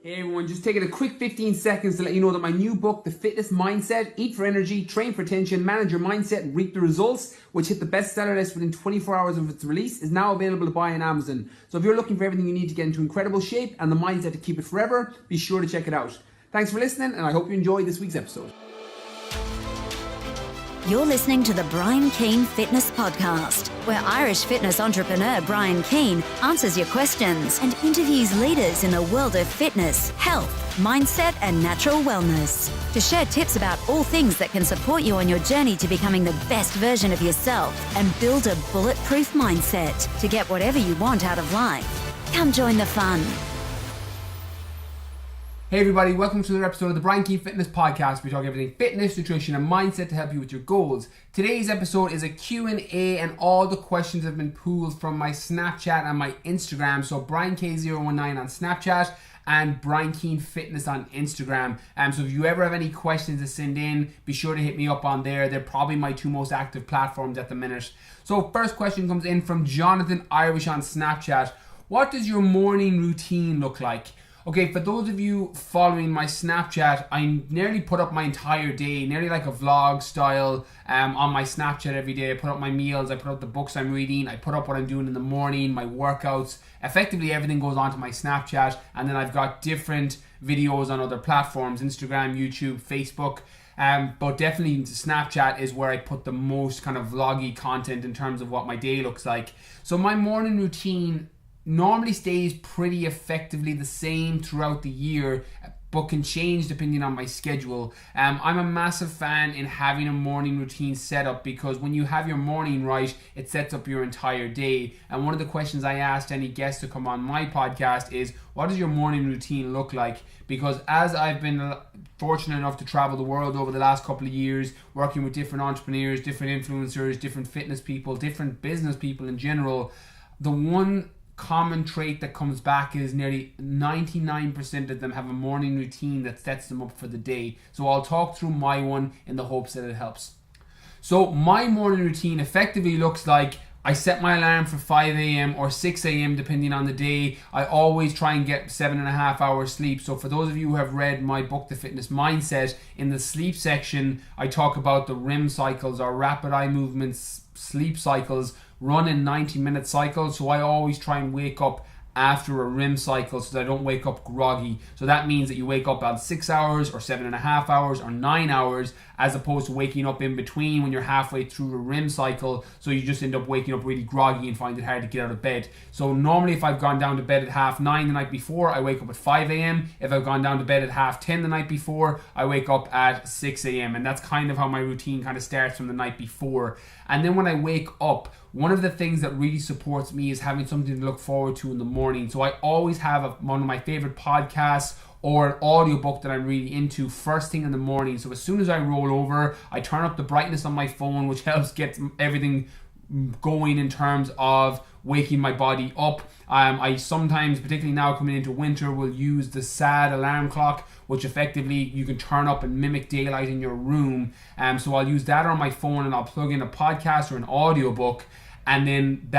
Hey everyone, just taking a quick 15 seconds to let you know that my new book, The Fitness Mindset, Eat for Energy, Train for Attention, Manage Your Mindset, and Reap the Results, which hit the bestseller list within 24 hours of its release, is now available to buy on Amazon. So if you're looking for everything you need to get into incredible shape and the mindset to keep it forever, be sure to check it out. Thanks for listening, and I hope you enjoyed this week's episode. You're listening to the Brian Keane Fitness Podcast, where Irish fitness entrepreneur Brian Keane answers your questions and interviews leaders in the world of fitness, health, mindset, and natural wellness to share tips about all things that can support you on your journey to becoming the best version of yourself and build a bulletproof mindset to get whatever you want out of life. Come join the fun. Hey everybody, welcome to another episode of the Brian Keane Fitness Podcast. We talk everything fitness, nutrition, and mindset to help you with your goals. Today's episode is a Q&A, and all the questions have been pulled from my Snapchat and my Instagram. So Brian K019 on Snapchat and Brian Keane Fitness on Instagram. So if you ever have any questions to send in, be sure to hit me up on there. They're probably my two most active platforms at the minute. So first question comes in from Jonathan Irish on Snapchat. What does your morning routine look like? Okay, for those of you following my Snapchat, I nearly put up my entire day, nearly like a vlog style on my Snapchat every day. I put up my meals, I put up the books I'm reading, I put up what I'm doing in the morning, my workouts. Effectively, everything goes onto my Snapchat, and then I've got different videos on other platforms, Instagram, YouTube, Facebook. But definitely Snapchat is where I put the most kind of vloggy content in terms of what my day looks like. So my morning routine normally stays pretty effectively the same throughout the year, but can change depending on my schedule. I'm a massive fan in having a morning routine set up, because when you have your morning right, it sets up your entire day. And one of the questions I asked any guest to come on my podcast is, what does your morning routine look like? Because as I've been fortunate enough to travel the world over the last couple of years, working with different entrepreneurs, different influencers, different fitness people, different business people in general, the one common trait that comes back is nearly 99% of them have a morning routine that sets them up for the day. So I'll talk through my one in the hopes that it helps. So my morning routine effectively looks like I set my alarm for 5 a.m. or 6 a.m. depending on the day. I always try and get 7.5 hours sleep. So for those of you who have read my book, The Fitness Mindset, in the sleep section, I talk about the REM cycles, or rapid eye movements sleep cycles, run in 90-minute cycles. So I always try and wake up after a REM cycle so that I don't wake up groggy. So that means that you wake up on 6 hours or 7.5 hours or 9 hours, as opposed to waking up in between when you're halfway through a REM cycle. So you just end up waking up really groggy and find it hard to get out of bed. So normally if I've gone down to bed at 9:30 the night before, I wake up at 5 a.m. If I've gone down to bed at 10:30 the night before, I wake up at 6 a.m. And that's kind of how my routine kind of starts from the night before. And then when I wake up, one of the things that really supports me is having something to look forward to in the morning. So I always have one of my favorite podcasts or an audiobook that I'm really into first thing in the morning. So as soon as I roll over, I turn up the brightness on my phone, which helps get everything going in terms of waking my body up. I sometimes, particularly now coming into winter, will use the SAD alarm clock, which effectively you can turn up and mimic daylight in your room. So I'll use that on my phone, and I'll plug in a podcast or an audiobook, and then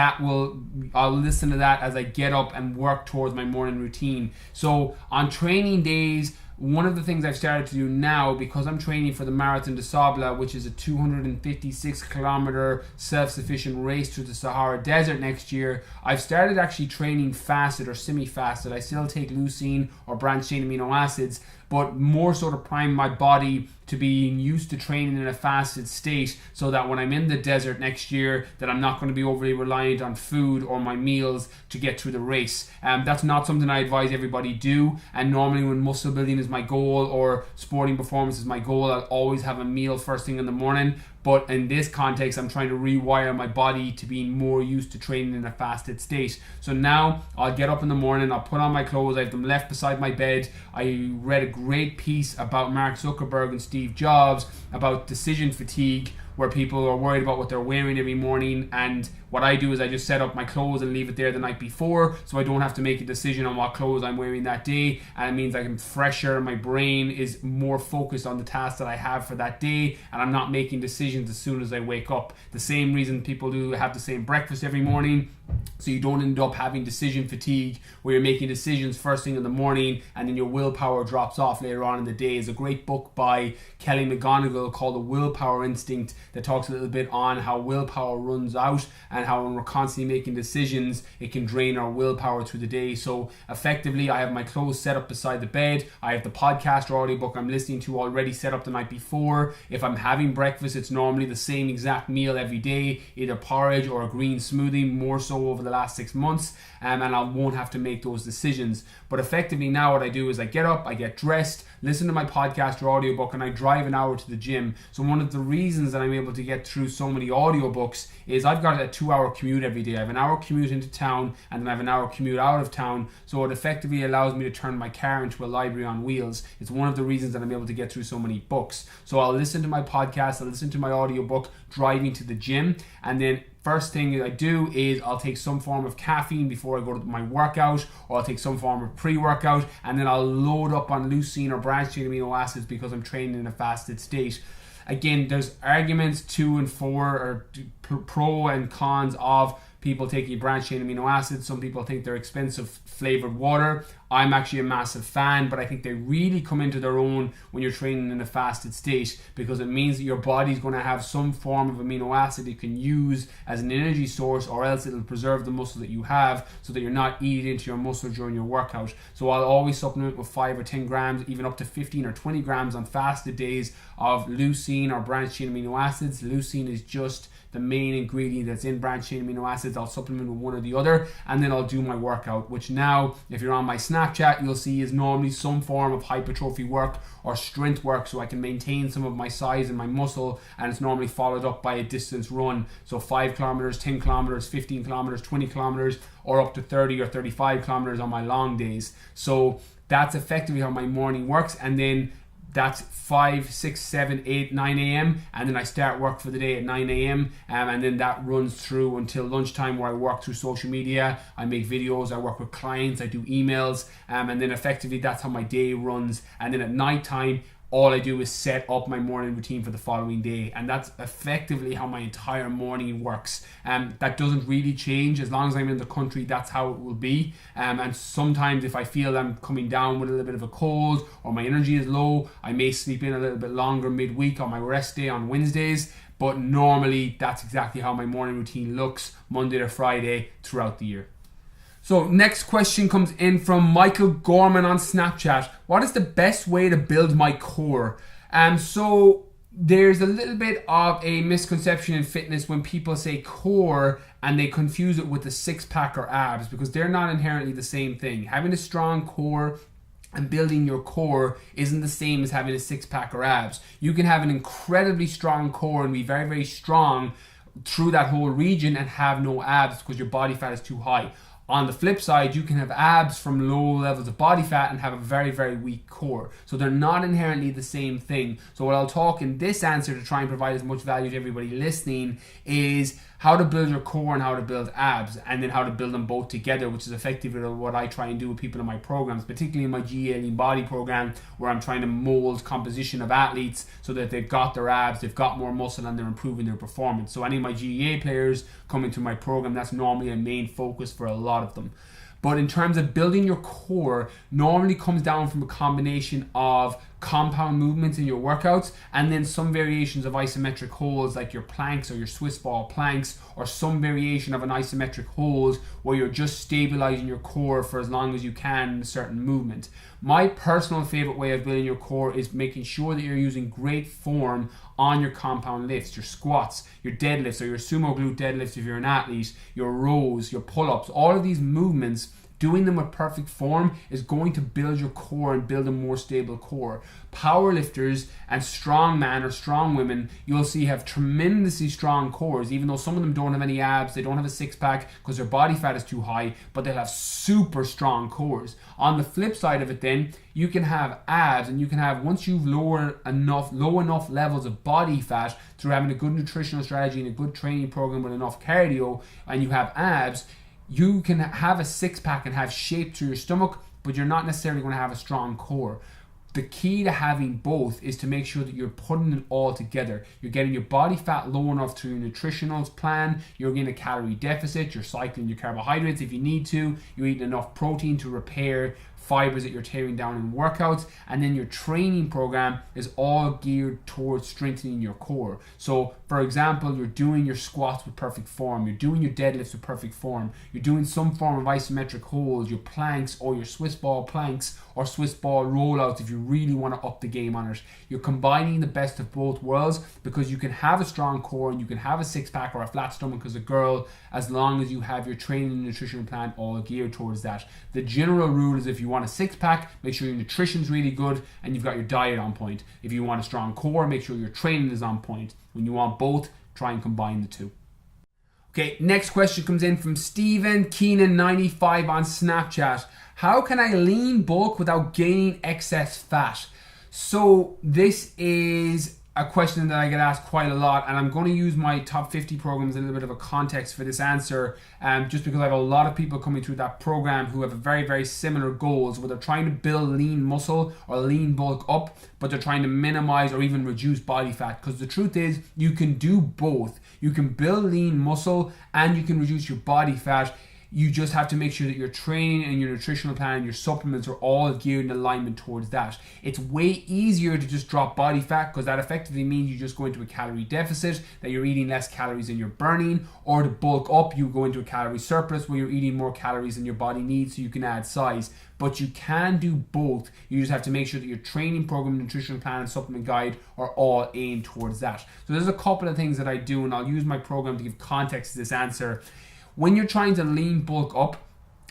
I'll listen to that as I get up and work towards my morning routine. So on training days, one of the things I've started to do now, because I'm training for the Marathon des Sables, which is a 256 kilometer self-sufficient race through the Sahara Desert next year, I've started actually training fasted or semi-fasted. I still take leucine or branched chain amino acids, but more so to prime my body to being used to training in a fasted state, so that when I'm in the desert next year, that I'm not going to be overly reliant on food or my meals to get through the race. That's not something I advise everybody do, and normally when muscle building is my goal or sporting performance is my goal, I'll always have a meal first thing in the morning. But in this context, I'm trying to rewire my body to being more used to training in a fasted state. So now I'll get up in the morning, I'll put on my clothes, I have them left beside my bed. I read a great piece about Mark Zuckerberg and Steve Jobs about decision fatigue, where people are worried about what they're wearing every morning, and what I do is I just set up my clothes and leave it there the night before, so I don't have to make a decision on what clothes I'm wearing that day, and it means I'm fresher, my brain is more focused on the tasks that I have for that day, and I'm not making decisions as soon as I wake up. The same reason people do have the same breakfast every morning so you don't end up having decision fatigue where you're making decisions first thing in the morning and then your willpower drops off later on in the day. Is a great book by Kelly McGonigal called The Willpower Instinct that talks a little bit on how willpower runs out and how when we're constantly making decisions, it can drain our willpower through the day. So effectively, I have my clothes set up beside the bed. I have the podcast or audiobook I'm listening to already set up the night before. If I'm having breakfast, it's normally the same exact meal every day, either porridge or a green smoothie, more so over the last 6 months, and I won't have to make those decisions. But effectively now what I do is I get up, I get dressed, listen to my podcast or audiobook, and I drive an hour to the gym. So one of the reasons that I'm able to get through so many audiobooks is I've got a 2-hour commute every day. I have an hour commute into town and then I have an hour commute out of town, so it effectively allows me to turn my car into a library on wheels. It's one of the reasons that I'm able to get through so many books. So I'll listen to my podcast, I'll listen to my audiobook driving to the gym, and then first thing I do is I'll take some form of caffeine before I go to my workout, or I'll take some form of pre-workout, and then I'll load up on leucine or branched chain amino acids because I'm training in a fasted state. Again, there's arguments to and for, or pro and cons of people taking branched chain amino acids. Some people think they're expensive flavored water. I'm actually a massive fan, but I think they really come into their own when you're training in a fasted state, because it means that your body's going to have some form of amino acid it can use as an energy source, or else it'll preserve the muscle that you have so that you're not eating into your muscle during your workout. So I'll always supplement with 5 or 10 grams, even up to 15 or 20 grams on fasted days of leucine or branched chain amino acids. Leucine is just the main ingredient that's in branched chain amino acids. I'll supplement with one or the other, and then I'll do my workout, which now, if you're on my Snapchat, you'll see is normally some form of hypertrophy work or strength work, so I can maintain some of my size and my muscle, and it's normally followed up by a distance run. So 5 kilometers, 10 kilometers, 15 kilometers, 20 kilometers, or up to 30 or 35 kilometers on my long days. So that's effectively how my morning works, and then that's 5, 6, 7, 8, 9 a.m. and then I start work for the day at 9 a.m. And then that runs through until lunchtime, where I work through social media, I make videos, I work with clients, I do emails, and then effectively that's how my day runs. And then at night time, all I do is set up my morning routine for the following day, and that's effectively how my entire morning works. That doesn't really change as long as I'm in the country. That's how it will be. And sometimes if I feel I'm coming down with a little bit of a cold or my energy is low, I may sleep in a little bit longer midweek on my rest day on Wednesdays. But normally that's exactly how my morning routine looks Monday to Friday throughout the year. So next question comes in from Michael Gorman on Snapchat. What is the best way to build my core? So there's a little bit of a misconception in fitness when people say core and they confuse it with the six-pack or abs, because they're not inherently the same thing. Having a strong core and building your core isn't the same as having a six-pack or abs. You can have an incredibly strong core and be very, very strong through that whole region and have no abs because your body fat is too high. On the flip side, you can have abs from low levels of body fat and have a very, very weak core. So they're not inherently the same thing. So what I'll talk in this answer to try and provide as much value to everybody listening is how to build your core and how to build abs, and then how to build them both together, which is effectively what I try and do with people in my programs, particularly in my GA Lean Body program, where I'm trying to mold composition of athletes so that they've got their abs, they've got more muscle, and they're improving their performance. So any of my GA players coming to my program, that's normally a main focus for a lot of them. But in terms of building your core, normally comes down from a combination of compound movements in your workouts and then some variations of isometric holds like your planks or your Swiss ball planks, or some variation of an isometric hold where you're just stabilizing your core for as long as you can in a certain movement. My personal favorite way of building your core is making sure that you're using great form on your compound lifts, your squats, your deadlifts, or your sumo glute deadlifts if you're an athlete, your rows, your pull-ups. All of these movements, doing them with perfect form is going to build your core and build a more stable core. Powerlifters and strong men or strong women, you'll see, have tremendously strong cores, even though some of them don't have any abs, they don't have a six-pack because their body fat is too high, but they'll have super strong cores. On the flip side of it then, you can have abs, and you can have, once you've low enough levels of body fat through having a good nutritional strategy and a good training program with enough cardio, and you have abs, you can have a six-pack and have shape to your stomach, but you're not necessarily going to have a strong core. the key to having both is to make sure that you're putting it all together. You're getting your body fat low enough through your nutritional plan, you're in a calorie deficit, you're cycling your carbohydrates if you need to, you're eating enough protein to repair fibers that you're tearing down in workouts, and then your training program is all geared towards strengthening your core. So for example, you're doing your squats with perfect form, you're doing your deadlifts with perfect form, you're doing some form of isometric holds, your planks or your Swiss ball planks or Swiss ball rollouts if you really want to up the game on it. You're combining the best of both worlds, because you can have a strong core and you can have a six-pack or a flat stomach as a girl, as long as you have your training and nutrition plan all geared towards that. The general rule is if you want a six-pack, make sure your nutrition's really good and you've got your diet on point. If you want a strong core, make sure your training is on point. When you want both, try and combine the two. Okay, next question comes in from Stephen Keenan95 on Snapchat. How can I lean bulk without gaining excess fat? So this is a question that I get asked quite a lot, and I'm going to use my top 50 programs a little bit of a context for this answer, just because I have a lot of people coming through that program who have very, very similar goals, where they're trying to build lean muscle or lean bulk up, but they're trying to minimize or even reduce body fat. Because the truth is, you can do both. You can build lean muscle and you can reduce your body fat. You just have to make sure that your training and your nutritional plan and your supplements are all geared in alignment towards that. It's way easier to just drop body fat, because that effectively means you just go into a calorie deficit, that you're eating less calories than you're burning, or to bulk up, you go into a calorie surplus where you're eating more calories than your body needs so you can add size. But you can do both. You just have to make sure that your training program, nutritional plan, and supplement guide are all aimed towards that. So there's a couple of things that I do, and I'll use my program to give context to this answer. When you're trying to lean bulk up,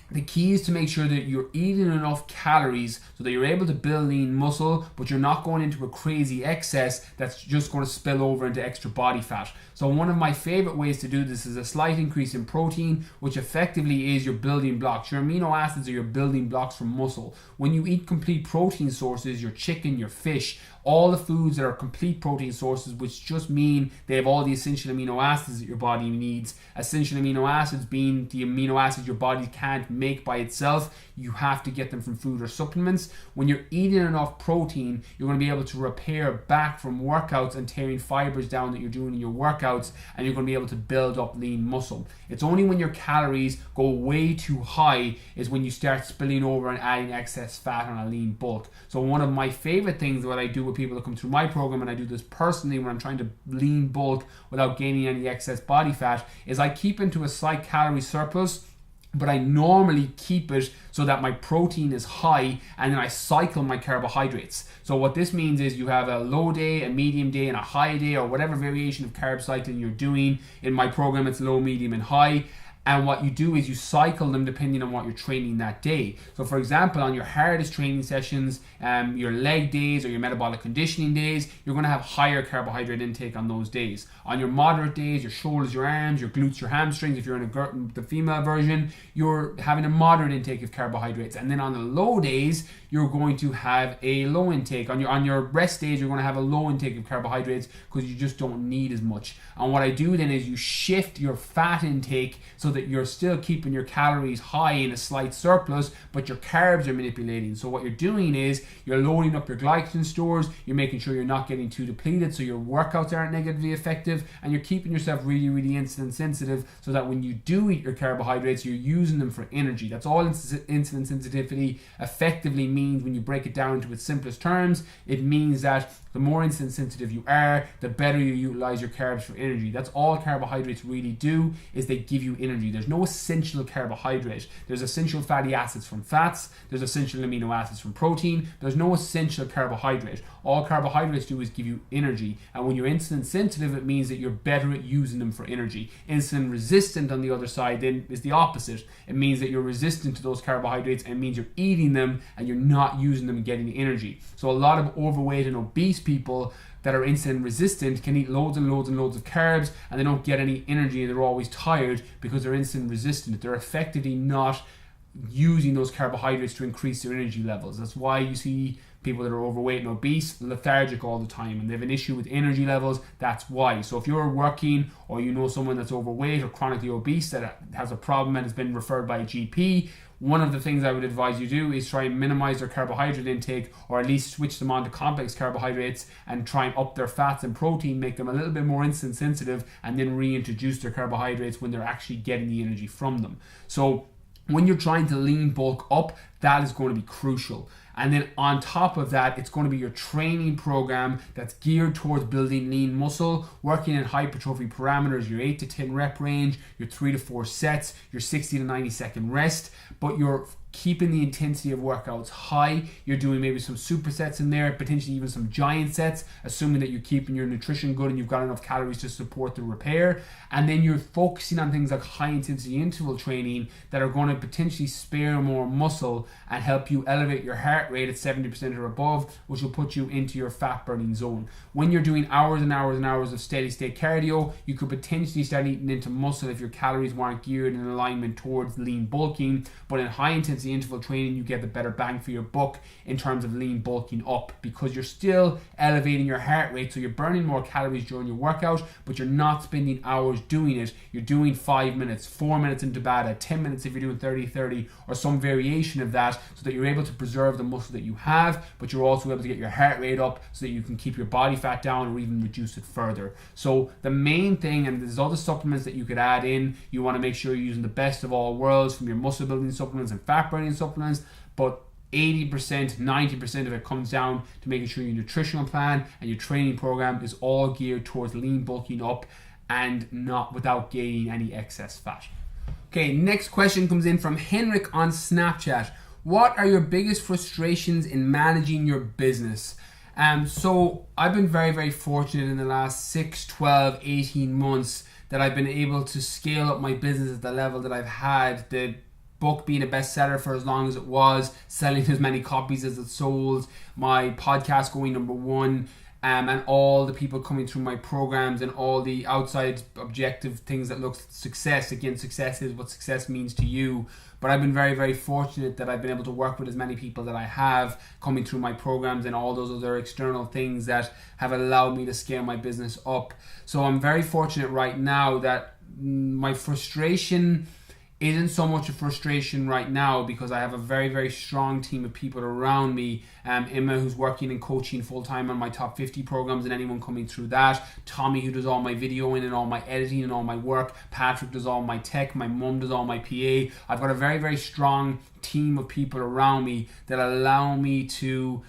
the key is to make sure that you're eating enough calories so that you're able to build lean muscle, but you're not going into a crazy excess that's just going to spill over into extra body fat. So one of my favorite ways to do this is a slight increase in protein, which effectively is your building blocks. Your amino acids are your building blocks for muscle. When you eat complete protein sources, your chicken, your fish, all the foods that are complete protein sources, which just mean they have all the essential amino acids that your body needs. Essential amino acids being the amino acids your body can't make by itself. You have to get them from food or supplements. When you're eating enough protein, you're going to be able to repair back from workouts and tearing fibers down that you're doing in your workouts, and you're going to be able to build up lean muscle. It's only when your calories go way too high is when you start spilling over and adding excess fat on a lean bulk. So one of my favorite things that I do with people that come through my program, and I do this personally when I'm trying to lean bulk without gaining any excess body fat, is I keep into a slight calorie surplus, but I normally keep it so that my protein is high, and then I cycle my carbohydrates. So what this means is you have a low day, a medium day, and a high day, or whatever variation of carb cycling you're doing. In my program, it's low, medium, and high. And what you do is you cycle them depending on what you're training that day. So for example, on your hardest training sessions, your leg days or your metabolic conditioning days, you're going to have higher carbohydrate intake on those days. On your moderate days, your shoulders, your arms, your glutes, your hamstrings, if you're in the female version, you're having a moderate intake of carbohydrates. And then on the low days, you're going to have a low intake. On your rest days, you're going to have a low intake of carbohydrates because you just don't need as much. And what I do then is you shift your fat intake so that you're still keeping your calories high in a slight surplus, but your carbs are manipulating. So what you're doing is you're loading up your glycogen stores, you're making sure you're not getting too depleted so your workouts aren't negatively effective, and you're keeping yourself really, really insulin sensitive so that when you do eat your carbohydrates, you're using them for energy. That's all insulin sensitivity effectively means. When you break it down into its simplest terms, it means that the more insulin sensitive you are, the better you utilize your carbs for energy. That's all carbohydrates really do, is they give you energy. There's no essential carbohydrate. There's essential fatty acids from fats, there's essential amino acids from protein, there's no essential carbohydrate. All carbohydrates do is give you energy, and when you're insulin sensitive, it means that you're better at using them for energy. Insulin resistant, on the other side, then is the opposite. It means that you're resistant to those carbohydrates, and it means you're eating them and you're not using them and getting the energy. So a lot of overweight and obese people that are insulin resistant can eat loads and loads and loads of carbs, and they don't get any energy, and they're always tired because they're insulin resistant. They're effectively not using those carbohydrates to increase their energy levels. That's why you see people that are overweight and obese lethargic all the time, and they have an issue with energy levels. That's why. So if you're working, or you know someone that's overweight or chronically obese that has a problem and has been referred by a GP, one of the things I would advise you do is try and minimize their carbohydrate intake, or at least switch them on to complex carbohydrates and try and up their fats and protein, make them a little bit more insulin sensitive, and then reintroduce their carbohydrates when they're actually getting the energy from them. So when you're trying to lean bulk up, that is going to be crucial. And then on top of that, it's going to be your training program that's geared towards building lean muscle, working in hypertrophy parameters, your 8 to 10 rep range, your 3 to 4 sets, your 60 to 90 second rest, but you're keeping the intensity of workouts high. You're doing maybe some supersets in there, potentially even some giant sets, assuming that you're keeping your nutrition good and you've got enough calories to support the repair. And then you're focusing on things like high intensity interval training that are going to potentially spare more muscle and help you elevate your heart rate at 70% or above, which will put you into your fat burning zone. When you're doing hours and hours and hours of steady state cardio, you could potentially start eating into muscle if your calories weren't geared in alignment towards lean bulking. But in high intensity interval training, you get the better bang for your buck in terms of lean bulking up, because you're still elevating your heart rate, so you're burning more calories during your workout, but you're not spending hours doing it. You're doing 5 minutes, 4 minutes in Tabata, 10 minutes if you're doing 30-30 or some variation of that, so that you're able to preserve the muscle that you have, but you're also able to get your heart rate up so that you can keep your body fat down or even reduce it further. So the main thing, and there's other supplements that you could add in, you want to make sure you're using the best of all worlds from your muscle building supplements and fat burning supplements, but 80%, 90% of it comes down to making sure your nutritional plan and your training program is all geared towards lean bulking up and not without gaining any excess fat. Okay, next question comes in from Henrik on Snapchat. What are your biggest frustrations in managing your business? So I've been very, very fortunate in the last 6, 12, 18 months that I've been able to scale up my business at the level that I've had. The book being a bestseller for as long as it was, selling as many copies as it sold, my podcast going #1, and all the people coming through my programs and all the outside objective things that look success. Again, success is what success means to you. But I've been very, very fortunate that I've been able to work with as many people that I have coming through my programs and all those other external things that have allowed me to scale my business up. So I'm very fortunate right now that my frustration isn't so much a frustration right now, because I have a very, very strong team of people around me. Emma, who's working and coaching full-time on my top 50 programs and anyone coming through that. Tommy, who does all my videoing and all my editing and all my work. Patrick does all my tech. My mum does all my PA. I've got a very, very strong team of people around me that allow me to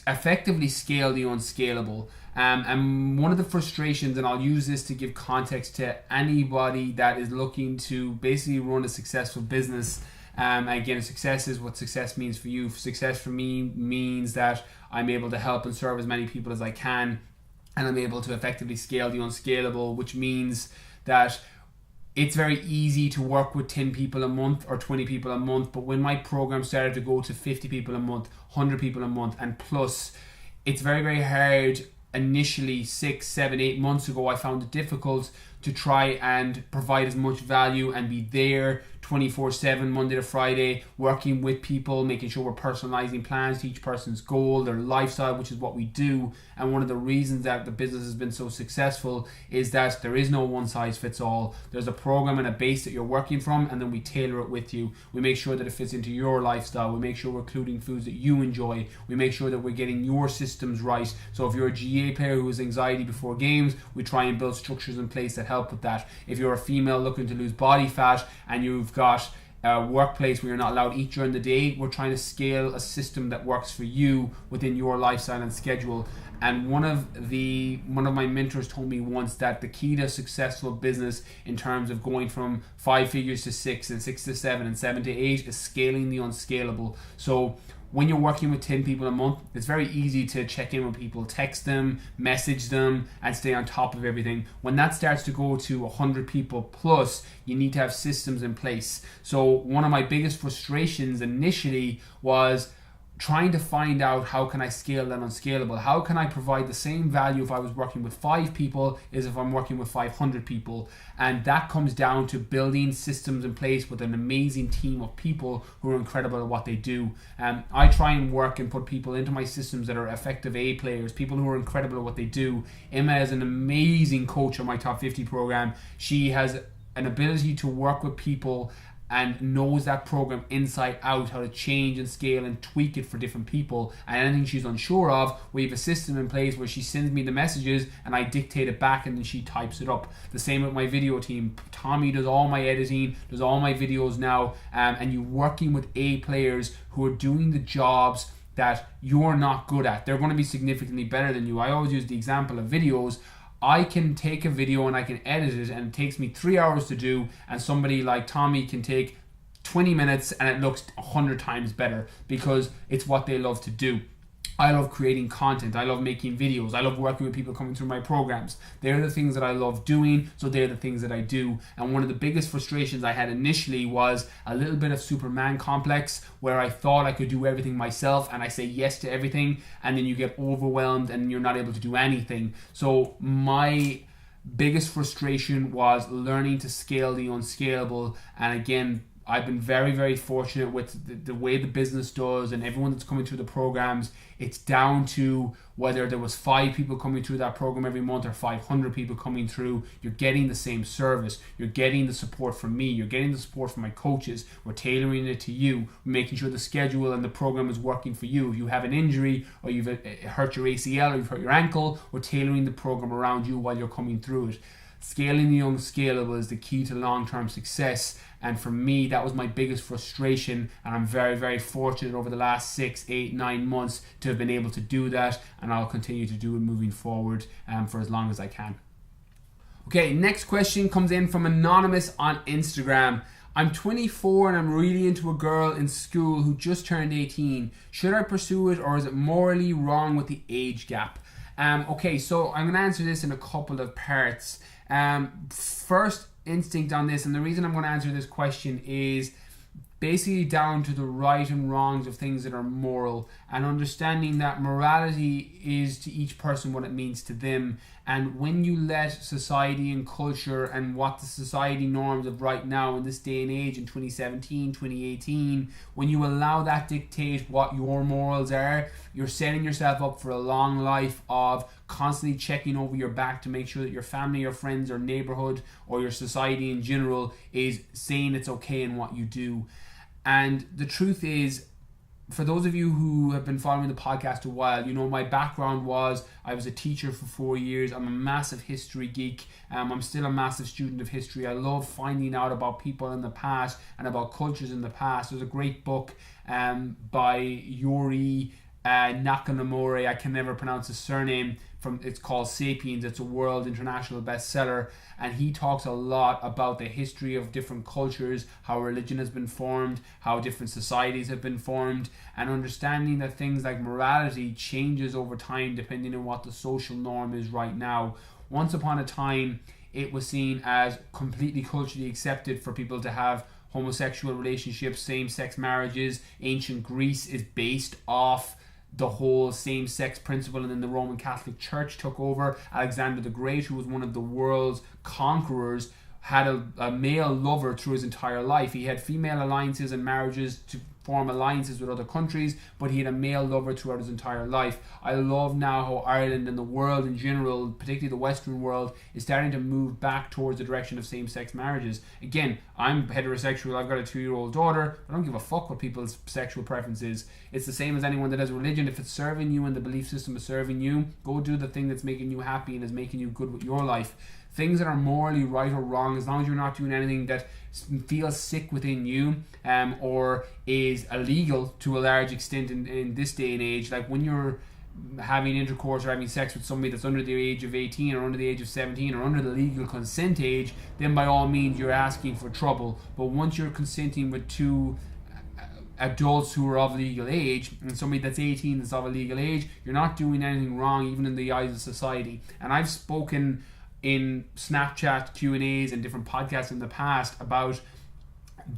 effectively scale the unscalable. And one of the frustrations, and I'll use this to give context to anybody that is looking to basically run a successful business. Again, success is what success means for you. Success for me means that I'm able to help and serve as many people as I can, and I'm able to effectively scale the unscalable, which means that it's very easy to work with 10 people a month or 20 people a month, but when my program started to go to 50 people a month, 100 people a month and plus, it's very, very hard. Initially 6, 7, 8 months ago, I found it difficult to try and provide as much value and be there 24/7, Monday to Friday, working with people, making sure we're personalizing plans to each person's goal, their lifestyle, which is what we do. And one of the reasons that the business has been so successful is that there is no one size fits all. There's a program and a base that you're working from, and then we tailor it with you. We make sure that it fits into your lifestyle. We make sure we're including foods that you enjoy. We make sure that we're getting your systems right. So if you're a GA player who has anxiety before games, we try and build structures in place that help with that. If you're a female looking to lose body fat and you've got a workplace where you're not allowed to eat during the day, we're trying to scale a system that works for you within your lifestyle and schedule. And one of my mentors told me once that the key to a successful business in terms of going from 5 figures to 6 and 6 to 7 and 7 to 8 is scaling the unscalable. So when you're working with 10 people a month, it's very easy to check in with people, text them, message them, and stay on top of everything. When that starts to go to 100 people plus, you need to have systems in place. So one of my biggest frustrations initially was trying to find out, how can I scale that unscalable? How can I provide the same value if I was working with 5 people as if I'm working with 500 people? And that comes down to building systems in place with an amazing team of people who are incredible at what they do. I try and work and put people into my systems that are effective A players, people who are incredible at what they do. Emma is an amazing coach on my top 50 program. She has an ability to work with people and knows that program inside out, how to change and scale and tweak it for different people. And anything she's unsure of, we have a system in place where she sends me the messages and I dictate it back and then she types it up. The same with my video team. Tommy does all my editing, does all my videos now, and you're working with A players who are doing the jobs that you're not good at. They're going to be significantly better than you. I always use the example of videos. I can take a video and I can edit it and it takes me 3 hours to do, and somebody like Tommy can take 20 minutes and it looks 100 times better because it's what they love to do. I love creating content. I love making videos. I love working with people coming through my programs. They're the things that I love doing, so they're the things that I do. And one of the biggest frustrations I had initially was a little bit of Superman complex, where I thought I could do everything myself and I say yes to everything, and then you get overwhelmed and you're not able to do anything. So my biggest frustration was learning to scale the unscalable. And again, I've been very, very fortunate with the way the business does and everyone that's coming through the programs. It's down to whether there was 5 people coming through that program every month or 500 people coming through, you're getting the same service. You're getting the support from me. You're getting the support from my coaches. We're tailoring it to you. We're making sure the schedule and the program is working for you. If you have an injury or you've hurt your ACL or you've hurt your ankle, we're tailoring the program around you while you're coming through it. Scaling the unscalable is the key to long-term success, and for me that was my biggest frustration, and I'm very, very fortunate over the last 6, 8, 9 months to have been able to do that, and I'll continue to do it moving forward for as long as I can. Okay, next question comes in from Anonymous on Instagram. I'm 24 and I'm really into a girl in school who just turned 18. Should I pursue it, or is it morally wrong with the age gap? Okay, so I'm going to answer this in a couple of parts. First instinct on this, and the reason I'm going to answer this question is basically down to the right and wrongs of things that are moral, and understanding that morality is to each person what it means to them. And when you let society and culture and what the society norms of right now in this day and age in 2017, 2018, when you allow that dictate what your morals are, you're setting yourself up for a long life of constantly checking over your back to make sure that your family or friends or neighborhood or your society in general is saying it's okay in what you do. And the truth is, for those of you who have been following the podcast a while, you know my background was I was a teacher for 4 years. I'm a massive history geek. I'm still a massive student of history. I love finding out about people in the past and about cultures in the past. There's a great book by Yuri Nakamura. I can never pronounce his surname. It's called Sapiens. It's a world international bestseller, and he talks a lot about the history of different cultures, how religion has been formed, how different societies have been formed, and understanding that things like morality changes over time depending on what the social norm is right now. Once upon a time, it was seen as completely culturally accepted for people to have homosexual relationships, same-sex marriages. Ancient Greece is based off the whole same-sex principle, and then the Roman Catholic Church took over. Alexander the Great, who was one of the world's conquerors, had a male lover through his entire life. He had female alliances and marriages to form alliances with other countries, but he had a male lover throughout his entire life. I love now how Ireland and the world in general, particularly the Western world, is starting to move back towards the direction of same-sex marriages. Again, I'm heterosexual, I've got a 2-year-old daughter, I don't give a fuck what people's sexual preference is. It's the same as anyone that has religion. If it's serving you and the belief system is serving you, go do the thing that's making you happy and is making you good with your life. Things that are morally right or wrong, as long as you're not doing anything that feels sick within you or is illegal to a large extent in this day and age, like when you're having intercourse or having sex with somebody that's under the age of 18 or under the age of 17 or under the legal consent age, then by all means you're asking for trouble. But once you're consenting with two adults who are of legal age and somebody that's 18 that's of a legal age, you're not doing anything wrong even in the eyes of society. And I've spoken in Snapchat Q&As and different podcasts in the past about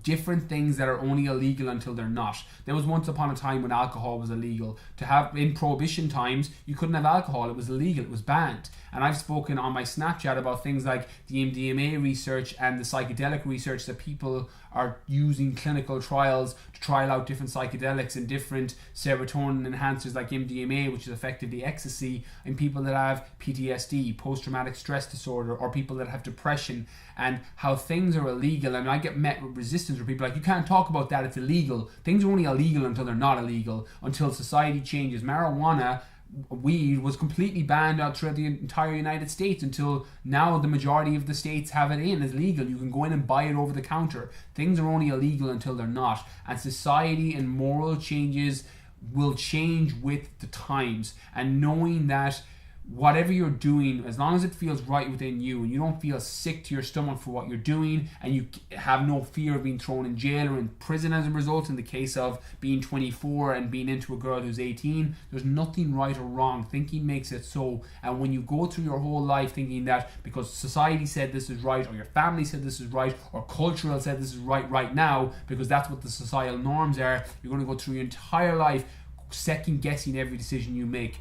different things that are only illegal until they're not. There was once upon a time when alcohol was illegal. To have in prohibition times, you couldn't have alcohol. It was illegal. It was banned. And I've spoken on my Snapchat about things like the MDMA research and the psychedelic research that people are using clinical trials to trial out different psychedelics and different serotonin enhancers like MDMA, which is effectively ecstasy, in people that have PTSD, post-traumatic stress disorder, or people that have depression, and how things are illegal. And I get met with resistance where people are like, you can't talk about that, it's illegal. Things are only illegal until they're not illegal, until society changes. Marijuana, weed, was completely banned out throughout the entire United States until now the majority of the states have it in as legal. You can go in and buy it over the counter. Things are only illegal until they're not. And society and moral changes will change with the times. And knowing that whatever you're doing, as long as it feels right within you and you don't feel sick to your stomach for what you're doing, and you have no fear of being thrown in jail or in prison as a result, in the case of being 24 and being into a girl who's 18, there's nothing right or wrong. Thinking makes it so. And when you go through your whole life thinking that because society said this is right, or your family said this is right, or cultural said this is right now, because that's what the societal norms are, you're going to go through your entire life second guessing every decision you make.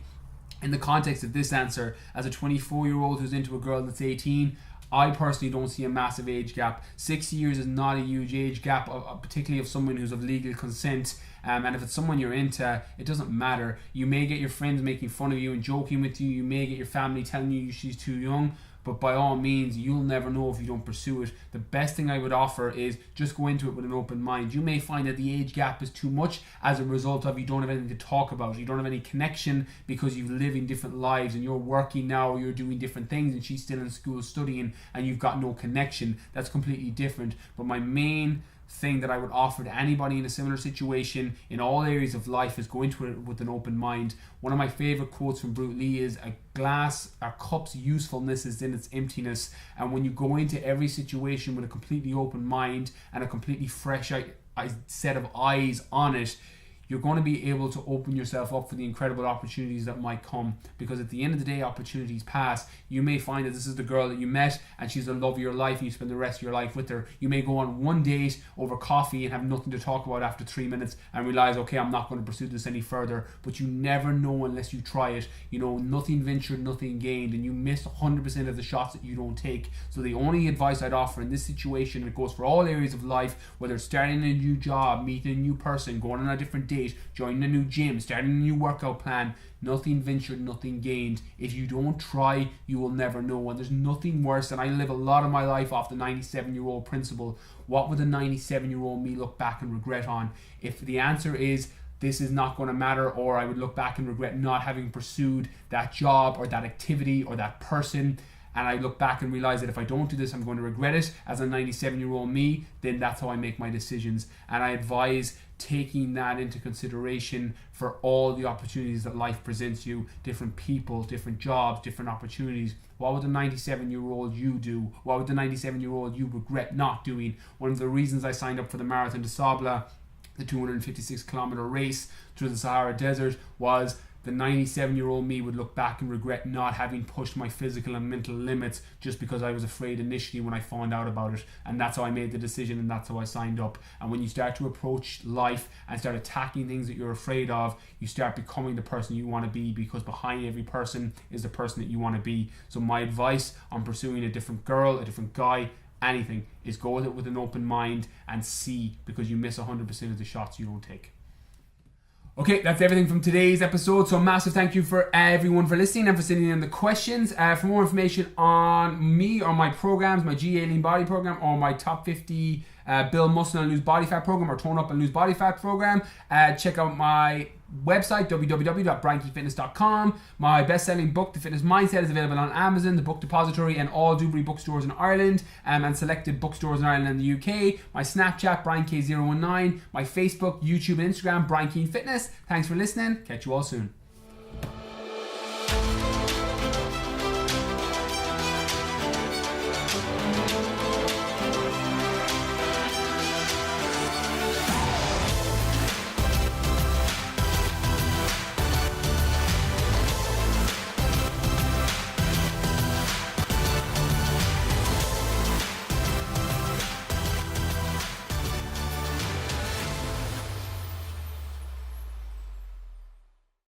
In the context of this answer, as a 24-year-old who's into a girl that's 18, I personally don't see a massive age gap. 6 years is not a huge age gap, particularly of someone who's of legal consent. And if it's someone you're into, it doesn't matter. You may get your friends making fun of you and joking with you. You may get your family telling you she's too young. But by all means, you'll never know if you don't pursue it. The best thing I would offer is just go into it with an open mind. You may find that the age gap is too much as a result of you don't have anything to talk about. You don't have any connection because you live in different lives and you're working now, or you're doing different things, and she's still in school studying and you've got no connection. That's completely different. But my main thing that I would offer to anybody in a similar situation in all areas of life is go into it with an open mind. One of my favorite quotes from Bruce Lee is, a cup's usefulness is in its emptiness. And when you go into every situation with a completely open mind and a completely fresh set of eyes on it, you're going to be able to open yourself up for the incredible opportunities that might come. Because at the end of the day, opportunities pass. You may find that this is the girl that you met and she's the love of your life and you spend the rest of your life with her. You may go on one date over coffee and have nothing to talk about after 3 minutes and realize, okay, I'm not going to pursue this any further. But you never know unless you try it. You know, nothing ventured, nothing gained, and you miss 100% of the shots that you don't take. So the only advice I'd offer in this situation, and it goes for all areas of life, whether it's starting a new job, meeting a new person, going on a different date, joining a new gym, starting a new workout plan, nothing ventured, nothing gained. If you don't try, you will never know. And there's nothing worse, and I live a lot of my life off the 97-year-old principle. What would the 97-year-old me look back and regret on? If the answer is this is not going to matter, or I would look back and regret not having pursued that job or that activity or that person, and I look back and realize that if I don't do this, I'm going to regret it as a 97-year-old me, then that's how I make my decisions. And I advise taking that into consideration for all the opportunities that life presents you, different people, different jobs, different opportunities. What would the 97-year-old you do? What would the 97-year-old you regret not doing? One of the reasons I signed up for the Marathon des Sables, the 256-kilometer race through the Sahara Desert, was the 97-year-old me would look back and regret not having pushed my physical and mental limits just because I was afraid initially when I found out about it. And that's how I made the decision, and that's how I signed up. And when you start to approach life and start attacking things that you're afraid of, you start becoming the person you want to be, because behind every person is the person that you want to be. So my advice on pursuing a different girl, a different guy, anything, is go with it with an open mind and see, because you miss 100% of the shots you don't take. Okay, that's everything from today's episode. So massive thank you for everyone for listening and for sending in the questions. For more information on me or my programs, my GA Lean Body program, or my top 50 build muscle and lose body fat program, or tone up and lose body fat program, check out my website, www.briankeyfitness.com. My best-selling book, The Fitness Mindset, is available on Amazon, the Book Depository, and all Dewberry bookstores in Ireland, and selected bookstores in Ireland and the UK. My Snapchat, BrianK019. My Facebook, YouTube, and Instagram, Brian Keane Fitness. Thanks for listening. Catch you all soon.